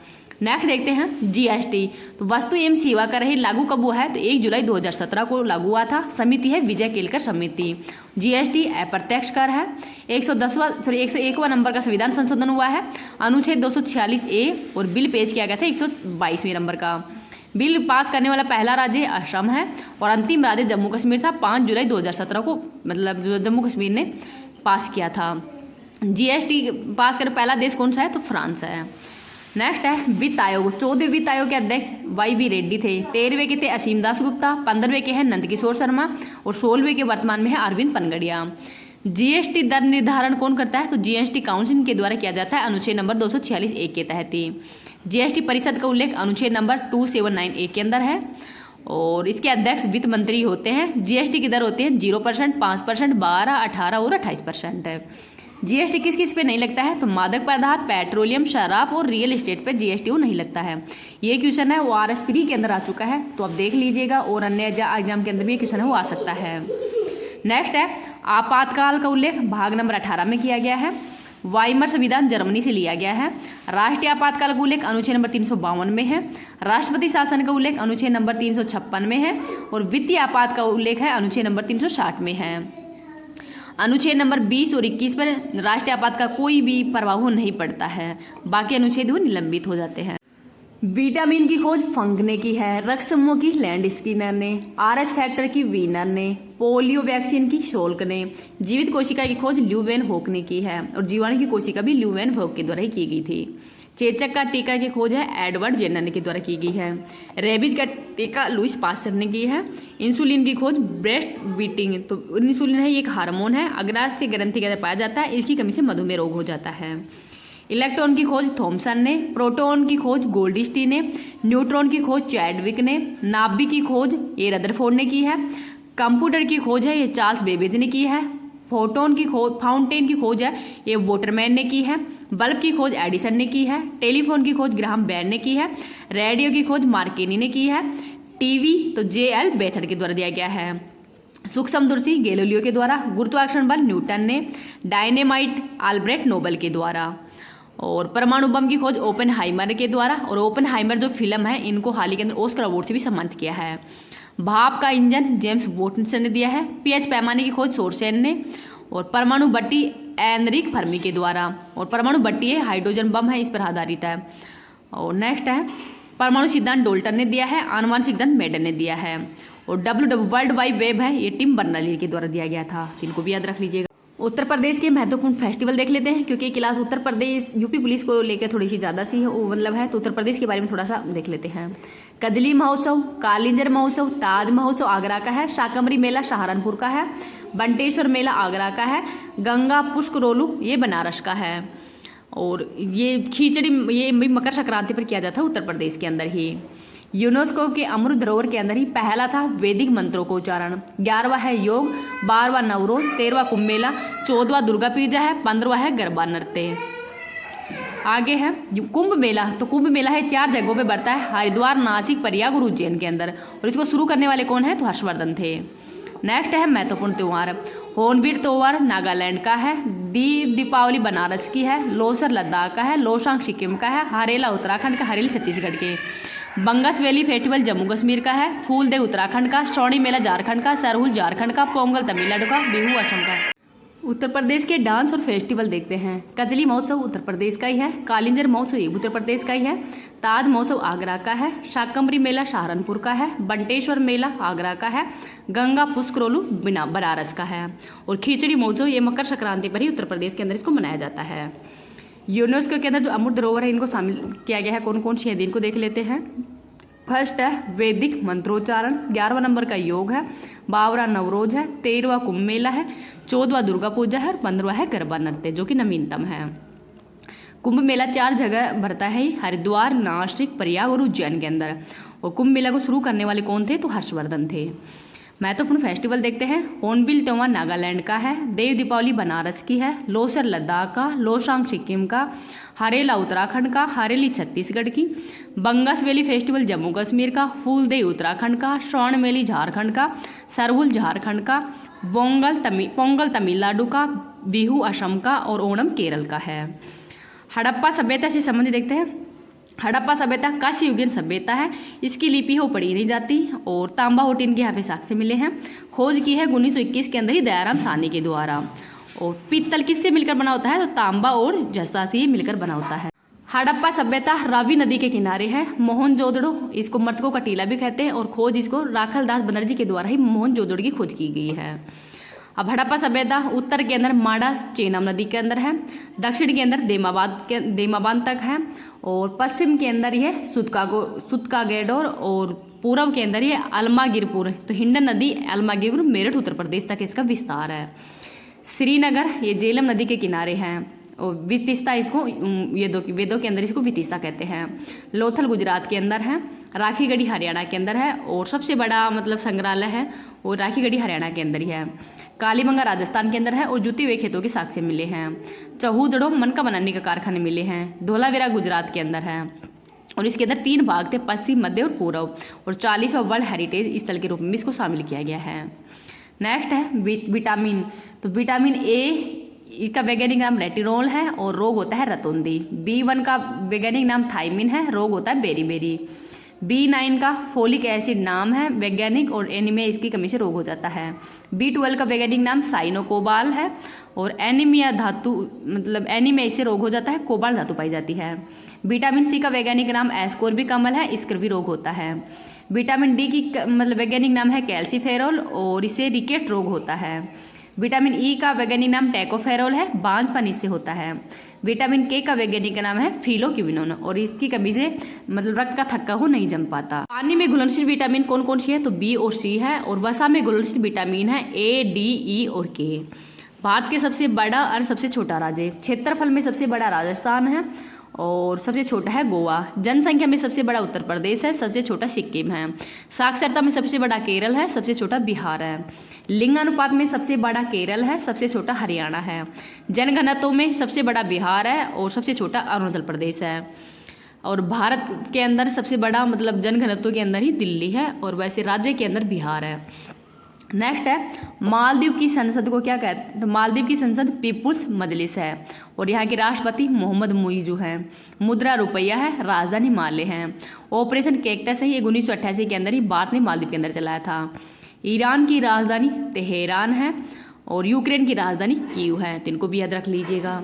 नेक्स्ट देखते हैं जीएसटी। तो वस्तु एवं सेवा कर रही लागू कब हुआ है? तो 1 जुलाई 2017 को लागू हुआ था। समिति है विजय केलकर समिति। जीएसटी अप्रत्यक्ष कर है। 101वां नंबर का संविधान संशोधन हुआ है। अनुच्छेद 246A और बिल पेश किया गया था 122वें नंबर का। बिल पास करने वाला पहला राज्य असम है और अंतिम राज्य जम्मू कश्मीर था। 5 जुलाई 2017 को जो जम्मू कश्मीर ने पास किया था। जीएसटी पास कर पहला देश कौन सा है? तो फ्रांस है। नेक्स्ट है वित्त आयोग। 14वें वित्त आयोग के अध्यक्ष YB रेड्डी थे। 13वें के थे असीम दास गुप्ता। 15वें के हैं नंदकिशोर शर्मा और 16वें के वर्तमान में है अरविंद पनगड़िया। जीएसटी दर निर्धारण कौन करता है? तो जीएसटी काउंसिल के द्वारा किया जाता है अनुच्छेद नंबर 246A के तहत ही। जीएसटी परिषद का उल्लेख अनुच्छेद नंबर 279A के अंदर है और इसके अध्यक्ष वित्त मंत्री होते हैं। जीएसटी की दर होती है 0%, 5%, 12%, 18% और 28% है। जीएसटी किस किस पे नहीं लगता है? तो मादक पदार्थ, पेट्रोलियम, शराब और रियल एस्टेट पे जीएसटी वो नहीं लगता है। ये क्वेश्चन है वो RS-3 के अंदर आ चुका है, तो आप देख लीजिएगा और अन्य एग्जाम के अंदर भी ये क्वेश्चन है वो आ सकता है। नेक्स्ट है आपातकाल का उल्लेख भाग नंबर 18 में किया गया है। वाइमर संविधान जर्मनी से लिया गया है। राष्ट्रीय आपातकाल का उल्लेख अनुच्छेद नंबर 352 में है। राष्ट्रपति शासन का उल्लेख अनुच्छेद नंबर 356 में है और वित्तीय आपात का उल्लेख है अनुच्छेद नंबर 360 में है। अनुच्छेद नंबर 20 और 21 पर राष्ट्रीय आपात का कोई भी प्रभाव नहीं पड़ता है, बाकी अनुच्छेद वो निलंबित हो जाते हैं। विटामिन की खोज फंक ने की है। रक्त समूह की लैंड स्किनर ने। RH फैक्टर की वीनर ने। पोलियो वैक्सीन की शोल्क ने। जीवित कोशिका की खोज ल्यू वैन होक ने की है और जीवाणु की कोशिका भी ल्यू वैन होक के द्वारा ही की गई थी। चेचक का टीका की खोज है एडवर्ड जेनर के द्वारा की गई है। रेबीज का टीका लुइस पास्चर ने की है। इंसुलिन की खोज ब्रेस्ट बीटिंग, तो इंसुलिन है ये एक हार्मोन है, अग्नाशय ग्रंथि के अंदर पाया जाता है, इसकी कमी से मधुमेह रोग हो जाता है। इलेक्ट्रॉन की खोज थॉमसन ने। प्रोटॉन की खोज गोल्डस्टी ने। न्यूट्रॉन की खोज चैडविक ने। नाभिक की खोज ये रदरफोर्ड ने की है। कंप्यूटर की खोज है ये चार्ल्स बेबेज ने की है। फोटोन की खोज फाउंटेन की खोज है ये वोटरमैन ने की है। बल्ब की खोज एडिसन ने की है। टेलीफोन की खोज ग्राहम बेल ने की है। रेडियो की खोज मार्केनी ने की है। टीवी तो JL बेथर के द्वारा दिया गया है। सूक्ष्मदर्शी गैलीलियो के द्वारा। गुरुत्वाकर्षण बल न्यूटन ने। डायनेमाइट अल्ब्रेट नोबेल के द्वारा। और परमाणु बम की खोज ओपेनहाइमर के द्वारा और ओपेनहाइमर जो फिल्म है इनको हाल ही के अंदर ऑस्कर अवार्ड से भी सम्मानित किया है। भाप का इंजन जेम्स वॉटसन ने दिया है। पीएच पैमाने की खोज सोरसेन ने। और परमाणु भट्टी एनरिक फर्मी के द्वारा। और परमाणु भट्टी है हाइड्रोजन बम है, इस पर आधारित है। और नेक्स्ट है परमाणु सिद्धांत डोल्टन ने दिया है, आनुवंशिक सिद्धांत मेडन ने दिया है। और वर्ल्ड वाइड वेब है, ये टिम बर्नर्स-ली के द्वारा दिया गया था, इनको भी याद रख लीजिएगा। उत्तर प्रदेश के महत्वपूर्ण फेस्टिवल देख लेते हैं, क्योंकि class Uttar Pradesh UP police को लेकर थोड़ी सी ज़्यादा सी मतलब है, तो उत्तर प्रदेश के बारे में थोड़ा सा देख लेते हैं। कजली महोत्सव, कालिंजर महोत्सव, ताज महोत्सव आगरा का है, शाकंभरी मेला सहारनपुर का है, बंटेश्वर मेला आगरा का है, गंगा पुष्करोलू ये बनारस का है। और ये खिचड़ी ये भी मकर संक्रांति पर किया जाता है उत्तर प्रदेश के अंदर ही। यूनेस्को के अमृत धरोहर के अंदर ही पहला था वैदिक मंत्रों को उच्चारण। 11वां है योग, 12वां नवरोज, 13वां कुंभ मेला, 14वां दुर्गा पूजा है, 15वां है गरबा नृत्य। आगे है कुंभ मेला, तो कुंभ मेला है 4 जगहों पे बढ़ता है, हरिद्वार, नासिक, प्रयाग और उज्जैन के अंदर। और इसको शुरू करने वाले कौन है, तो हर्षवर्धन थे। नेक्स्ट है महत्वपूर्ण त्यौहार। होर्नबिल त्योहार नागालैंड का है, दीपावली बनारस की है, लोसर लद्दाख का है, लोसांग सिक्किम का है, हरेला उत्तराखंड का, हरेली छत्तीसगढ़ के, बंगस वैली फेस्टिवल जम्मू कश्मीर का है, फूल दे उत्तराखंड का, श्रावणी मेला झारखंड का, सरहुल झारखंड का, पोंगल तमिलनाडु का, बिहू असम का। उत्तर प्रदेश के डांस और फेस्टिवल देखते हैं। कजली महोत्सव उत्तर प्रदेश का ही है, कालिंजर महोत्सव ये उत्तर प्रदेश का ही है, ताज महोत्सव आगरा का है, शाकंभरी मेला सहारनपुर का है, बंटेश्वर मेला आगरा का है, गंगा पुष्करोलू बनारस का है। और खिचड़ी महोत्सव ये मकर संक्रांति पर ही उत्तर प्रदेश के अंदर इसको मनाया जाता है। यूनेस्को के अंदर जो अमृत धरोहर है इनको शामिल किया गया है, कौन कौन सी है इनको देख लेते हैं। फर्स्ट है वैदिक मंत्रोच्चारण, 11वां नंबर का योग है, 12वां नवरोज है, 13वां कुंभ मेला है, 14वां दुर्गा पूजा है, 15वां है गरबा नृत्य जो कि नवीनतम है। कुंभ मेला 4 जगह भरता है, हरिद्वार, नासिक, प्रयाग और उज्जैन के अंदर। और कुंभ मेला को शुरू करने वाले कौन थे, तो हर्षवर्धन थे। महत्वपूर्ण फेस्टिवल देखते हैं। होर्नबिल त्योहार नागालैंड का है, देव दीपावली बनारस की है, लोसर लद्दाख का, लोसांग सिक्किम का, हरेला उत्तराखंड का, हरेली छत्तीसगढ़ की, बंगस वैली फेस्टिवल जम्मू कश्मीर का, फूल दे उत्तराखंड का, श्रावण मेली झारखंड का, सरहुल झारखंड का, पोंगल तमिलनाडु का, बिहू असम का और ओणम केरल का है। हड़प्पा सभ्यता से संबंधित देखते हैं। हड़प्पा सभ्यता कांस्य युगीन सभ्यता है, इसकी लिपि हो पढ़ी नहीं जाती। और तांबा और टिन के यहाँ पे साक्ष्य मिले हैं। खोज की है 1921 के अंदर ही दयाराम साहनी के द्वारा। और पीतल किससे मिलकर बना होता है, तो तांबा और जस्ता से मिलकर बना होता है। हड़प्पा सभ्यता रावी नदी के किनारे है। मोहनजोदड़ो इसको मर्तकों का टीला भी कहते हैं। और खोज इसको राखलदास बनर्जी के द्वारा ही मोहनजोदड़ो की खोज की गई है। अब हड़प्पा सभ्यता उत्तर के अंदर माड़ा चेनाब नदी के अंदर है, दक्षिण के अंदर देमाबाद तक है, और पश्चिम के अंदर यह सुतकागेडोर, और पूर्व के अंदर ये अलमागिरपुर, तो हिंडन नदी अलमागिरपुर मेरठ उत्तर प्रदेश तक इसका विस्तार है। श्रीनगर ये झेलम नदी के किनारे है, और वितिस्ता इसको वेदों के अंदर इसको वितिस्ता कहते हैं। लोथल गुजरात के अंदर है, राखीगढ़ी हरियाणा के अंदर है, और सबसे बड़ा मतलब संग्रहालय है वो राखीगढ़ी हरियाणा के अंदर ही है। कालीबंगा राजस्थान के अंदर है, और जुते हुए खेतों के साक्ष्य मिले हैं। चहूदड़ो मनका बनाने का कारखाने मिले हैं। धोलावीरा गुजरात के अंदर है, और इसके अंदर 3 भाग थे, पश्चिम, मध्य और पूर्व। और 40वां वर्ल्ड हेरिटेज स्थल के रूप में इसको शामिल किया गया है। नेक्स्ट है विटामिन, तो विटामिन ए इसका वैज्ञानिक नाम रेटिनोल है, और रोग होता है रतौंधी। B1 का वैज्ञानिक नाम थाइमिन है, रोग होता है बेरी। B9 का फोलिक एसिड नाम है वैज्ञानिक, और एनीमिया इसकी कमी से रोग हो जाता है। B12 का वैज्ञानिक नाम साइनोकोबाल है, और एनीमिया एनीमिया इससे रोग हो जाता है, कोबाल धातु पाई जाती है। विटामिन सी का वैज्ञानिक नाम एस्कोर्बिक अम्ल है, इसका भी रोग होता है। विटामिन डी की वैज्ञानिक नाम है कैल्सीफेरोल, और इससे रिकेट रोग होता है। विटामिन ई का वैज्ञानिक नाम टैकोफेरोल है, बांझपन इससे होता है। विटामिन के का वैज्ञानिक नाम है फिलोक्विनोन, और इसकी कमी से रक्त का थक्का हो नहीं जम पाता। पानी में घुलनशील विटामिन कौन कौन सी है, तो बी और सी है। और वसा में घुलनशील विटामिन है ए, डी, ई और के। भारत के सबसे बड़ा और सबसे छोटा राज्य, क्षेत्रफल में सबसे बड़ा राजस्थान है, और सबसे छोटा है गोवा। जनसंख्या में सबसे बड़ा उत्तर प्रदेश है, सबसे छोटा सिक्किम है। साक्षरता में सबसे बड़ा केरल है, सबसे छोटा बिहार है। लिंगानुपात में सबसे बड़ा केरल है, सबसे छोटा हरियाणा है। जनघनत्व में सबसे बड़ा बिहार है, और सबसे छोटा अरुणाचल प्रदेश है। और भारत के अंदर सबसे बड़ा जनघनत्व के अंदर ही दिल्ली है, और वैसे राज्य के अंदर बिहार है। नेक्स्ट है मालदीव की संसद को क्या कहते हैं, तो मालदीव की संसद पीपुल्स मजलिस है और यहाँ के राष्ट्रपति मोहम्मद मुइजू हैं। मुद्रा रुपया है, राजधानी माले है। ऑपरेशन कैक्टस है, ये 1988 के अंदर ही भारत ने मालदीव के अंदर चलाया था। ईरान की राजधानी तेहरान है और यूक्रेन की राजधानी कीव है, तो इनको भी याद रख लीजिएगा।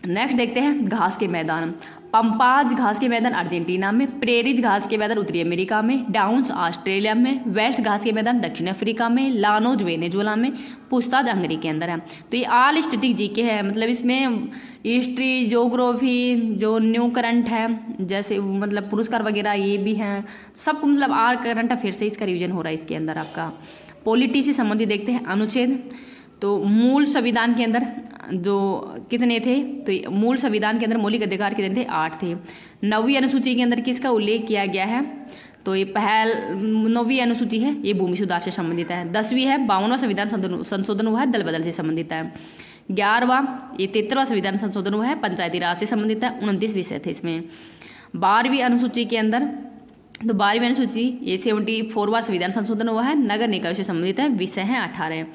नेक्स्ट देखते हैं घास के मैदान। पंपाज घास के मैदान अर्जेंटीना में, प्रेरिज घास के मैदान उत्तरी अमेरिका में, डाउन्स ऑस्ट्रेलिया में, वेस्ट घास के मैदान दक्षिण अफ्रीका में, लानोज वेनेजुएला में, पूछताछ हंगरी के अंदर है। तो ये ऑल स्टैटिक जीके है, मतलब इसमें हिस्ट्री, ज्योग्राफी, जो न्यू करंट है जैसे मतलब पुरस्कार वगैरह ये भी हैं, सब मतलब आर करंट अफेयर से इसका रिविजन हो रहा है इसके अंदर आपका। पॉलिटी से संबंधित देखते हैं अनुच्छेद। तो मूल संविधान के अंदर जो कितने थे, तो मूल संविधान के अंदर मौलिक अधिकार कितने थे, 8 थे। 9वीं अनुसूची के अंदर किसका उल्लेख किया गया है, तो ये 9वीं अनुसूची है, ये भूमि सुधार से संबंधित है। 10वीं है 52वां संविधान संशोधन हुआ है, दल बदल से संबंधित है। 11वां ये 73वां संविधान संशोधन हुआ है, पंचायती राज से संबंधित है। 29 विषय थे इसमें। 12वीं अनुसूची के अंदर, तो 12वीं अनुसूची ये 74वां संविधान संशोधन हुआ है, नगर निकाय से संबंधित है। विषय हैं 18।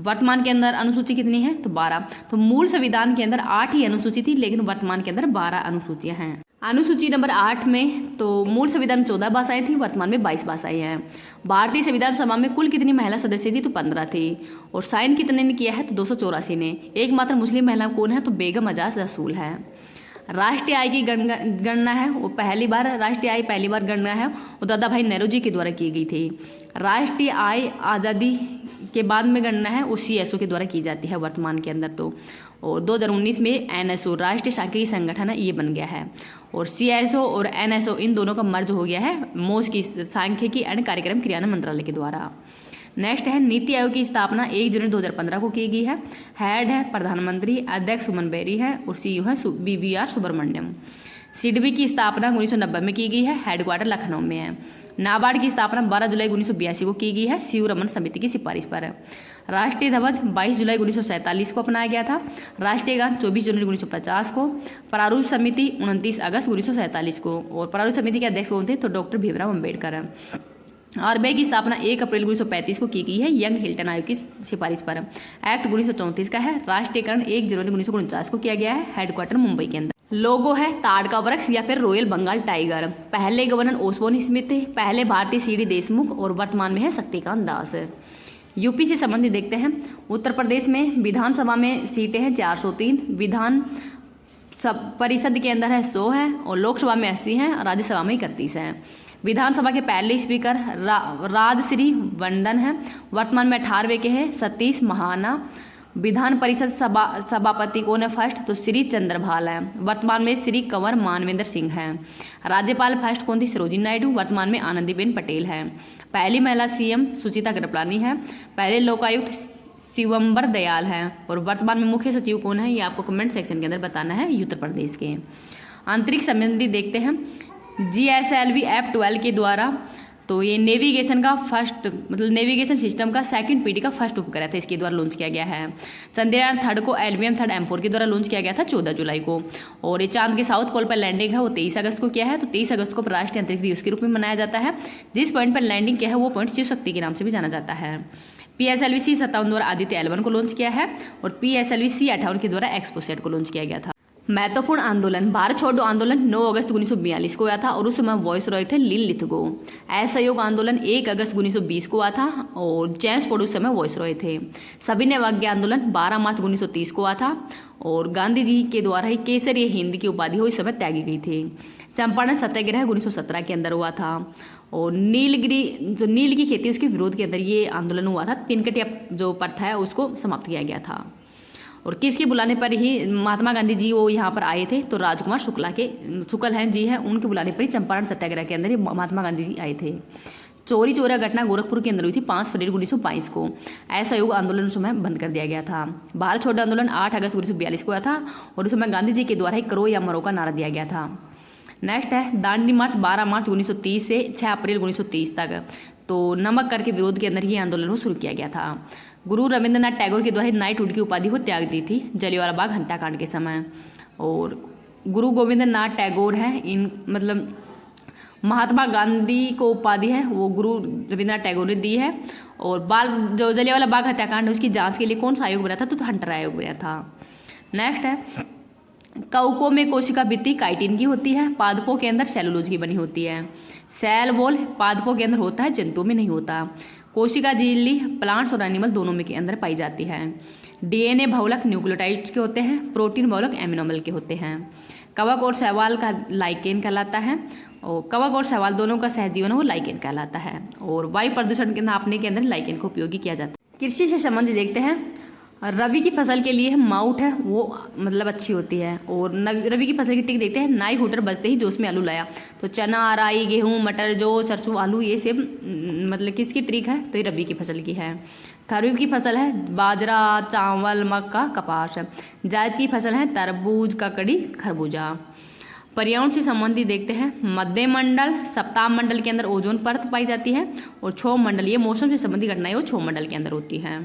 वर्तमान के अंदर अनुसूची कितनी है, तो 12। तो मूल संविधान के अंदर 8 ही अनुसूची थी, लेकिन वर्तमान के अंदर 12 अनुसूचियां हैं। अनुसूची नंबर 8 में तो मूल संविधान में 14 भाषाएं थी, वर्तमान में 22 भाषाएं हैं। भारतीय संविधान सभा में कुल कितनी महिला सदस्य थी, तो 15 थी। और साइन कितने ने किया है, तो 284 ने। एकमात्र मुस्लिम महिला कौन है, तो बेगम अजाज रसूल है। राष्ट्रीय आय की गणना है, वो पहली बार राष्ट्रीय आय पहली बार गणना है वो दादा भाई नेहरू जी के द्वारा की गई थी। राष्ट्रीय आय आज़ादी के बाद में गणना है वो CSO के द्वारा की जाती है वर्तमान के अंदर। तो और 2019 में NSO राष्ट्रीय सांख्यिकी संगठन है ये बन गया है, और CSO और NSO इन दोनों का मर्ज हो गया है MOS की सांख्यिकी एवं कार्यक्रम क्रियान्वयन मंत्रालय के द्वारा। नेक्स्ट है नीति आयोग की स्थापना 1 जनवरी 2015 को की गई है। हेड है प्रधानमंत्री, अध्यक्ष सुमन बेरी है और CEO है BVR सुब्रमण्यम। सिडबी की स्थापना 1990 में की गई है, हेडक्वार्टर लखनऊ में है। नाबार्ड की स्थापना 12 जुलाई 1982 को की गई है, सीयू रमन समिति की सिफारिश पर। राष्ट्रीय ध्वज 22 जुलाई 1947 को अपनाया गया था। राष्ट्रीय गान 24 जनवरी 1950 को। प्रारूप समिति 29 अगस्त 1947 को, और प्रारूप समिति के अध्यक्ष कौन थे, तो डॉक्टर भीमराव अम्बेडकर। RBI की स्थापना 1 अप्रैल 1935 को की गई है, यंग हिल्टन आयोग की सिफारिश पर। एक्ट 1934 का है। राष्ट्रीयकरण 1 जनवरी 1949 को किया गया है, हेडक्वार्टर मुंबई के अंदर। लोगो है ताड़ का वृक्ष या फिर रॉयल बंगाल टाइगर। पहले गवर्नर ओसबोर्न स्मिथ थे, पहले भारतीय CD देशमुख, और वर्तमान में है शक्तिकांत दास। यूपी से संबंधित देखते हैं। उत्तर प्रदेश में विधानसभा में सीटें हैं 403, विधान परिषद के अंदर है 100 है, और लोकसभा में 80 हैं, और राज्यसभा में 31 है। विधानसभा के पहले स्पीकर राजश्री वंदन है, वर्तमान में 18वें के हैं सतीश महाना। विधान परिषद सभापति कौन है फर्स्ट, तो श्री चंद्रभाल है, वर्तमान में श्री कंवर मानवेंद्र सिंह है। राज्यपाल फर्स्ट कौन थी, सरोजिनी नायडू, वर्तमान में आनंदीबेन पटेल है। पहली महिला CM सुचिता कृपलानी है। पहले लोकायुक्त शिवम्बर दयाल है, और वर्तमान में मुख्य सचिव कौन है, ये आपको कमेंट सेक्शन के अंदर बताना है, उत्तर प्रदेश के। अंतरिक्ष संबंधी देखते हैं। GSLV F12 के द्वारा, तो ये नेविगेशन का फर्स्ट मतलब नेविगेशन सिस्टम का 2nd पीढ़ी का फर्स्ट उपग्रह था, इसके द्वारा लॉन्च किया गया है। चंद्रयान 3 को LVM 3 M4 के द्वारा लॉन्च किया गया था 14 जुलाई को, और ये चांद के साउथ पोल पर लैंडिंग है वो 23 अगस्त को किया है। तो 23 अगस्त को राष्ट्रीय अंतरिक्ष दिवस के रूप में मनाया जाता है। जिस पॉइंट पर लैंडिंग किया है वो पॉइंट शिव शक्ति के नाम से भी जाना जाता है। PSLV C57 द्वारा आदित्य L1 को लॉन्च किया है, और PSLV C58 के द्वारा एक्सपोसेट को लॉन्च किया गया था। महत्वपूर्ण आंदोलन। भारत छोड़ो आंदोलन 9 अगस्त 1942 को हुआ था, और उस समय वॉइस रॉय थे लिन लिथगो। असहयोग आंदोलन 1 अगस्त 1920 को हुआ था, और जेम्स फोर्ड उस समय वॉइस रॉय थे। सविनय अवज्ञा आंदोलन 12 मार्च 1930 को हुआ था, और गांधी जी के द्वारा ही केसरी हिंद की उपाधि हो इस समय त्यागी गई थी। चंपारण सत्याग्रह 1917 के अंदर हुआ था, और नीलगिरी जो नील की खेती उसके विरोध के अंदर ये आंदोलन हुआ था। तिनकटिया जो प्रथा है उसको समाप्त किया गया था। और किसके बुलाने पर ही महात्मा गांधी जी वो यहाँ पर आए थे, तो राजकुमार शुक्ल हैं जी हैं, उनके बुलाने पर ही चंपारण सत्याग्रह के अंदर ही महात्मा गांधी जी आए थे। चोरी चोरा घटना गोरखपुर के अंदर हुई थी 5 फरवरी 1922 को। असहयोग आंदोलन उस समय बंद कर दिया गया था। भारत छोड़ो आंदोलन 8 अगस्त 1942 को हुआ था, और उस समय गांधी जी के द्वारा ही करो या मरो का नारा दिया गया था। नेक्स्ट है दांडी मार्च 12 मार्च 1930 से 6 अप्रैल 1930 तक, तो नमक कर के विरोध के अंदर ये आंदोलन को शुरू किया गया था। गुरु रविंद्रनाथ टैगोर के द्वारा नाइटहुड की उपाधि को त्याग दी थी जलियांवाला बाग हत्याकांड के समय। और गुरु गोविंद नाथ टैगोर हैं इन मतलब महात्मा गांधी को उपाधि है वो गुरु रविन्द्रनाथ टैगोर ने दी है। और बाल जो जलियांवाला बाग हत्याकांड है उसकी जांच के लिए कौन सा आयोग बना था, तो हंटर आयोग बना था। नेक्स्ट है कौकों में कोशिका भित्ति काइटिन की होती है, पादपों के अंदर सेलुलोज की बनी होती है। सेल वॉल पादपों के अंदर होता है, जंतुओं में नहीं होता। कोशिका झिल्ली प्लांट्स और एनिमल दोनों में के अंदर पाई जाती है। डीएनए बहुलक न्यूक्लियोटाइड्स के होते हैं, प्रोटीन बहुलक एमिनो अम्ल के होते हैं। कवक और शैवाल का लाइकेन कहलाता है, और कवक और शैवाल दोनों का सहजीवन है वो लाइकेन कहलाता है। और वायु प्रदूषण के नापने के अंदर लाइकेन का उपयोगी किया जाता है। कृषि से संबंधित देखते हैं, रबी की फसल के लिए माउट है वो मतलब अच्छी होती है। और रबी की फसल की टिक देखते हैं, नाई हुटर बजते ही जोश में आलू लाया। तो चना, राई, गेहूँ, मटर, जौ, सरसों, आलू ये सब मतलब किसकी ट्रिक है, तो ये रबी की फसल की है। खरीफ की फसल है बाजरा, चावल, मक्का, कपास। जायद की फसल है तरबूज, ककड़ी, खरबूजा। पर्यावरण से संबंधित देखते हैं, मध्य मंडल सप्ताह मंडल के अंदर ओजोन परत पाई जाती है। और क्षोभ मंडल ये मौसम से संबंधित घटनाएं वो क्षोभ मंडल के अंदर होती हैं।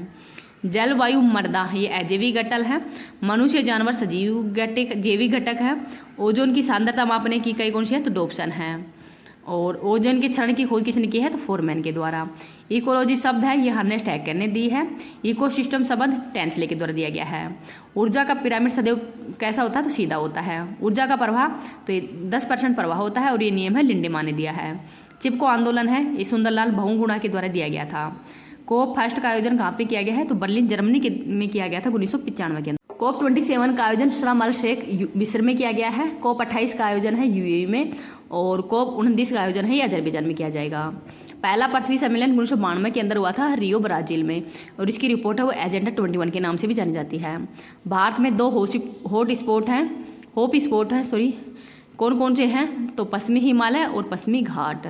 जलवायु मृदा ये अजैविक घटक है। मनुष्य जानवर सजीव घटक जैविक घटक है। ओजोन की सांद्रता मापने की इकाई कौन सी है, तो डोप्सन है। और ओजोन के क्षरण की खोज किसने की है, तो फोरमैन के द्वारा। इकोलॉजी शब्द है ये हर्नेस्ट हैकर ने दी है। इकोसिस्टम शब्द टेंसले के द्वारा दिया गया है। ऊर्जा का पिरामिड सदैव कैसा होता है, तो सीधा होता है। ऊर्जा का प्रवाह तो ये 10% प्रवाह होता है, और ये नियम है लिंडेमान ने दिया है। चिपको आंदोलन है ये सुंदरलाल बहुगुणा के द्वारा दिया गया था। कोप फर्स्ट का आयोजन कहाँ पे किया गया है, तो बर्लिन जर्मनी में किया गया था 1995 के अंदर। कोप 27 का आयोजन शर्म अल शेख मिस्र में किया गया है। कोप 28 का आयोजन है यूएई में। और कोप 29 का आयोजन है ये अजरबैजान में किया जाएगा। पहला पृथ्वी सम्मेलन 1992 के अंदर हुआ था रियो ब्राजील में। और इसकी रिपोर्ट है वो एजेंडा 21 के नाम से भी जानी जाती है। भारत में 2 होप स्पॉट है कौन कौन से हैं, तो पश्चिमी हिमालय और पश्चिमी घाट।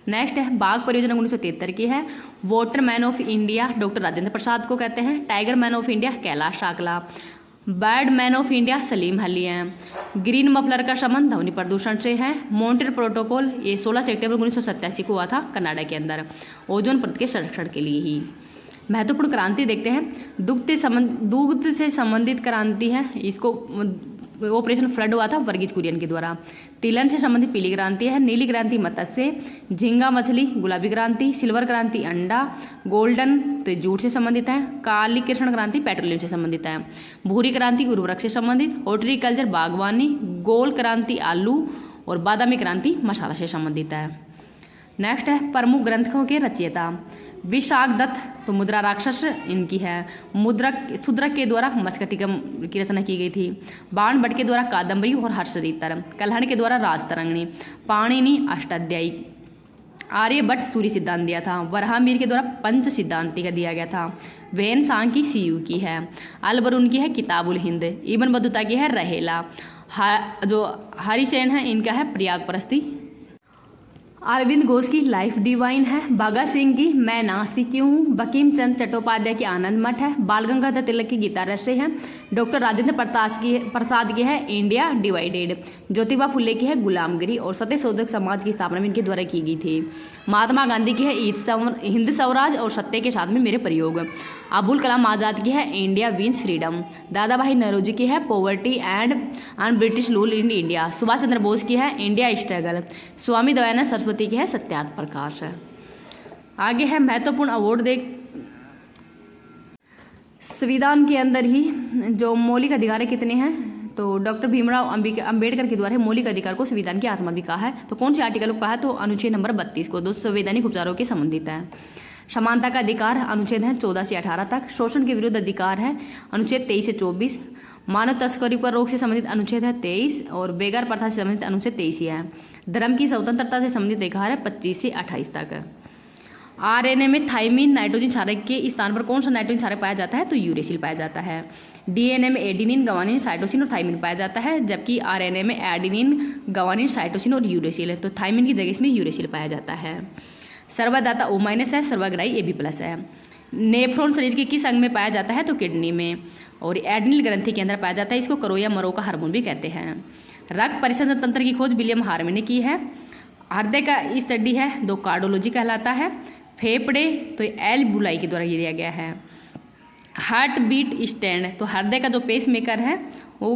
नेक्स्ट है बाघ परियोजना 1973 की है। Water man of India doctor Rajendra Prasad को कहते हैं। Tiger man of India Kailash Takla. Bird man of India Salim Ali हैं। ग्रीन मफलर का संबंध ध्वनि प्रदूषण से है। मॉन्ट्रियल प्रोटोकॉल ये 16 सितंबर 1987 को हुआ था कनाडा के अंदर, ओजोन परत के संरक्षण के लिए ही। महत्वपूर्ण क्रांति देखते हैं, दुग्ध से संबंधित क्रांति है, इसको ऑपरेशन फ्लड हुआ था वर्गीज कुरियन के द्वारा। तिलन से संबंधित पीली क्रांति है। नीली क्रांति मत्स्य, झींगा मछली, गुलाबी क्रांति, सिल्वर क्रांति अंडा, गोल्डन तो जूट से संबंधित है। काली कृष्ण क्रांति पेट्रोलियम से संबंधित है। भूरी क्रांति उर्वरक से संबंधित। हॉर्टिकल्चर बागवानी। गोल क्रांति आलू, और बादामी क्रांति मसाला से संबंधित है। नेक्स्ट है प्रमुख ग्रंथों के रचयिता। विशाख दत्त तो मुद्रा राक्षस इनकी है। शुद्रक के द्वारा मत्स्यकटिकम की रचना की गई थी। बाण भट्ट के द्वारा कादम्बरी और हर्षरीतर। कल्हण के द्वारा राजतरंगिणी। पाणिनि अष्टाध्यायी। आर्यभट्ट सूर्य सिद्धांत दिया था। वराहमिहिर के द्वारा पंच सिद्धांति का दिया गया था। वैन सांग की सीयू की है। अलबरून की है किताबुल हिंद। इब्न बतूता की है रहेला। जो हरिसेन है इनका है प्रयाग प्रस्ती। अरविंद घोष की लाइफ डिवाइन है। भगत सिंह की मैं नास्तिक क्यों हूँ। बंकिम चंद्र चट्टोपाध्याय की आनंद मठ है। बाल गंगाधर तिलक की गीता रश्मि है। डॉक्टर राजेंद्र प्रसाद की है इंडिया डिवाइडेड। ज्योतिबा फुले की है गुलामगिरी, और सत्यशोधक समाज की स्थापना में इनके द्वारा की गई थी। महात्मा गांधी की है हिंद स्वराज और सत्य के साथ में मेरे प्रयोग। अबुल कलाम आज़ाद की है इंडिया विंस फ्रीडम। दादा भाई नौरोजी की है poverty and British rule in India. Subhash Chandra Bose की है इंडिया स्ट्रगल। स्वामी दयानंद सरस्वती की है सत्यार्थ प्रकाश है। आगे है महत्वपूर्ण अवार्ड देख। संविधान के अंदर ही जो मौलिक अधिकार कितने हैं, तो डॉक्टर भीमराव अंबेडकर के द्वारा मौलिक अधिकार को संविधान की आत्मा भी कहा है। तो कौन से आर्टिकल को कहा है, तो अनुच्छेद नंबर 32 को, 2 संवैधानिक उपचारों के संबंधित है। समानता का अधिकार अनुच्छेद है 14 से 18 तक। शोषण के विरुद्ध अधिकार है अनुच्छेद 23 से 24। मानव तस्करी पर रोक से संबंधित अनुच्छेद है 23, और बेगार प्रथा से संबंधित अनुच्छेद 23 ही है। धर्म की स्वतंत्रता से संबंधित अधिकार है 25 से 28 तक। आरएनए में थाइमिन नाइट्रोजन क्षारक के स्थान पर कौन सा नाइट्रोजन क्षारक पाया जाता है, तो यूरेसिल पाया जाता है। डीएनए में एडिनिन, गवानिन, साइटोसिन और थाइमिन पाया जाता है, जबकि आरएनए में एडिनिन, गवानिन, साइटोसिन और यूरेसिल है। तो थाइमिन की जगह इसमें यूरेसिल पाया जाता है। सर्वदाता O- है, सर्वग्राही AB+ है। नेफ्रॉन शरीर के किस अंग में पाया जाता है, तो किडनी में। और एड्रिनल ग्रंथि के अंदर पाया जाता है, इसको करो या मरो का हार्मोन भी कहते हैं। रक्त परिसंचरण तंत्र की खोज विलियम हार्वे ने की है। हृदय का स्टडी है दो कार्डियोलॉजी कहलाता है। फेफड़े तो एल बुलाई के द्वारा ये दिया गया है। हार्ट बीट स्टैंड तो हृदय का जो पेस मेकर है वो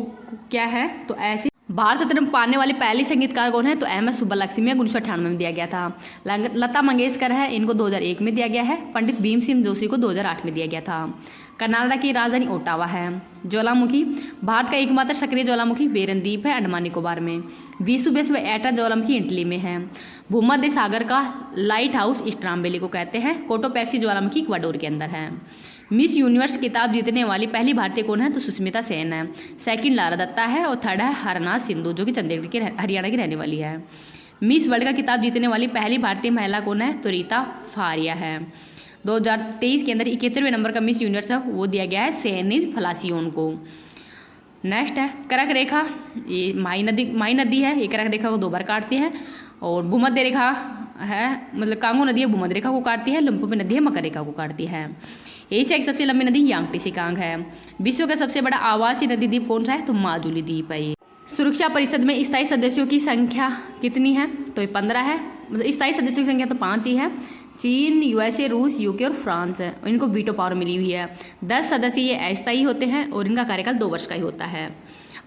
क्या है, तो ऐसे भारत रत्न पाने वाली पहली संगीतकार कौन है? तो एम.एस. सुब्बलक्ष्मी 1998 में दिया गया था। लता मंगेशकर है, इनको 2001 में दिया गया है। पंडित भीमसेन जोशी को 2008 में दिया गया था। कनाडा की राजधानी ओटावा है। ज्वालामुखी, भारत का एकमात्र सक्रिय ज्वालामुखी बेरन द्वीप है अंडमान निकोबार में। विश्व एटा ज्वालामुखी इटली में है। भूमध्य सागर का लाइट हाउस स्ट्राम्बेली को कहते हैं। कोटोपैक्सी ज्वालामुखी इक्वाडोर के अंदर है। मिस यूनिवर्स किताब जीतने वाली पहली भारतीय कौन है? तो सुष्मिता सेन है। सेकंड लारा दत्ता है और थर्ड है हरनाथ सिंधु जो कि चंडीगढ़ की हरियाणा की रहने वाली है। मिस वर्ल्ड का किताब जीतने वाली पहली भारतीय महिला कौन है? तो रीता फारिया है। 2023 के अंदर 71वें नंबर का मिस यूनिवर्स है वो दिया गया है सेनिज फलासियोन को। नेक्स्ट है कर्क रेखा, ये माई नदी है, ये कर्क रेखा को 2 बार काटती है। और भूमध्य रेखा है, मतलब कांगो नदी है भूमध्य रेखा को काटती है। लिम्पोपो नदी है मकर रेखा को काटती है। एशिया की सबसे लंबी नदी यांगटी सिकांग है। विश्व का सबसे बड़ा आवासीय नदी द्वीप कौन सा है? तो माजुली द्वीप है। सुरक्षा परिषद में स्थायी सदस्यों की संख्या कितनी है? तो ये 15 है। मतलब स्थायी सदस्यों की संख्या तो 5 ही है। चीन, यूएसए, रूस, यूके और फ्रांस है, इनको वीटो पावर मिली हुई है। 10 सदस्य ये अस्थायी होते हैं और इनका कार्यकाल 2 वर्ष का ही होता है।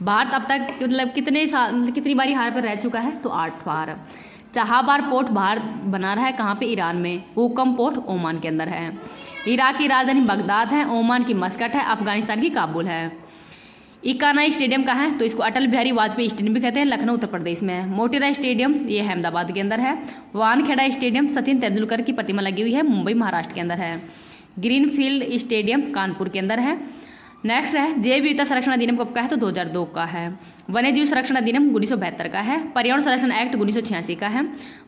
भारत अब तक मतलब कितनी बारी हार पर रह चुका है? तो 8 बार। चाहाबार पोर्ट भारत बना रहा है कहाँ पे? ईरान में। हुकम पोर्ट ओमान के अंदर है। इराक की राजधानी बगदाद है। ओमान की मस्कट है। अफगानिस्तान की काबुल है। इकाना स्टेडियम कहाँ है? तो इसको अटल बिहारी वाजपेयी स्टेडियम भी कहते हैं, लखनऊ उत्तर प्रदेश में है। मोटेरा स्टेडियम ये अहमदाबाद के अंदर है। वानखेड़ा स्टेडियम सचिन तेंदुलकर की प्रतिमा लगी हुई है, मुंबई महाराष्ट्र के अंदर है। ग्रीनफील्ड स्टेडियम कानपुर के अंदर है। नेक्स्ट है जैव विविधता संरक्षण अधिनियम कब का है? तो 2002 का है। वन्य जीव संरक्षण अधिनियम 1972 का है। पर्यावरण संरक्षण एक्ट 1986 का है।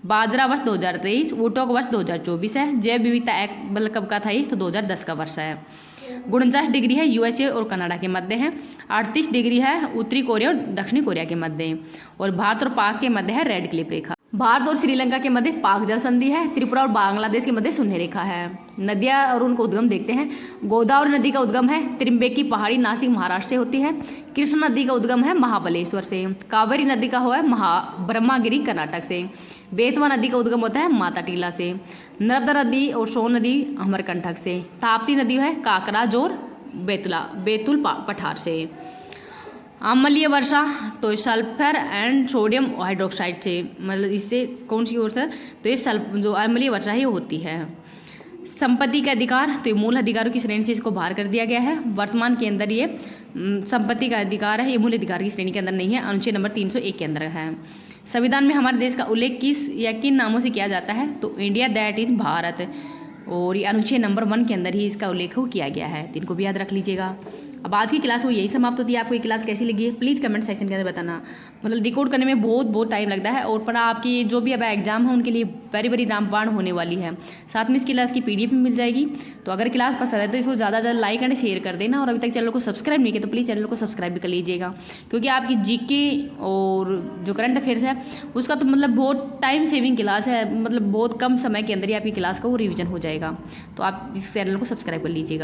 बाजरा वर्ष 2023। ऊँटों का वर्ष 2024 है। जैव विविधता एक्ट मतलब कब का था ये? तो 2010 का वर्ष है। 49 डिग्री है यूएसए और कनाडा के मध्य है। 38 डिग्री है उत्तरी कोरिया और दक्षिणी कोरिया के मध्य। और भारत और पाक के मध्य है रेड क्लिफ रेखा। भारत और श्रीलंका के मध्य पाक जल संधि है। त्रिपुरा और बांग्लादेश के मध्य शून्य रेखा है। नदियाँ और उनको उद्गम देखते हैं। गोदावरी नदी का उद्गम है त्रिम्बेकी पहाड़ी नासिक महाराष्ट्र से होती है। कृष्णा नदी का उद्गम है महाबलेश्वर से। कावेरी नदी का हुआ है ब्रह्मागिरी कर्नाटक से। बेतवा नदी का उद्गम होता है माता टीला से। नर्मदा नदी और सोन नदी अमरकंटक से। ताप्ती नदी है काकराज और बेतुल पठार से। अम्लीय वर्षा तो सल्फर एंड सोडियम हाइड्रोक्साइड से, मतलब इससे कौन सी ओर से? तो ये जो अम्लीय वर्षा है वो होती है। संपत्ति का अधिकार तो ये मूल अधिकारों की श्रेणी से इसको बाहर कर दिया गया है। वर्तमान के अंदर ये संपत्ति का अधिकार है, ये मूल अधिकार की श्रेणी के अंदर नहीं है। अनुच्छेद नंबर 301 के अंदर है। संविधान में हमारे देश का उल्लेख किस या किन नामों से किया जाता है? तो इंडिया दैट इज भारत, और ये अनुच्छेद नंबर 1 के अंदर ही इसका उल्लेख किया गया है। तो इनको भी याद रख लीजिएगा। अब आज की क्लास वो यही समाप्त होती है। आपको ये क्लास कैसी लगी है प्लीज़ कमेंट सेक्शन के अंदर बताना। मतलब रिकॉर्ड करने में बहुत टाइम लगता है, और पर आपकी जो भी अब एग्जाम है उनके लिए वेरी रामबाण होने वाली है। साथ में इस क्लास की PDF भी मिल जाएगी। तो अगर क्लास पसंद है तो इसको ज़्यादा से ज़्यादा लाइक एंड शेयर कर देना। और अभी तक चैनल को सब्सक्राइब नहीं किया तो प्लीज़ चैनल को सब्सक्राइब भी कर लीजिएगा, क्योंकि आपकी GK और जो करंट अफेयर्स है उसका तो मतलब बहुत टाइम सेविंग क्लास है। मतलब बहुत कम समय के अंदर ही आपकी क्लास का वो रिविजन हो जाएगा। तो आप इस चैनल को सब्सक्राइब कर लीजिएगा।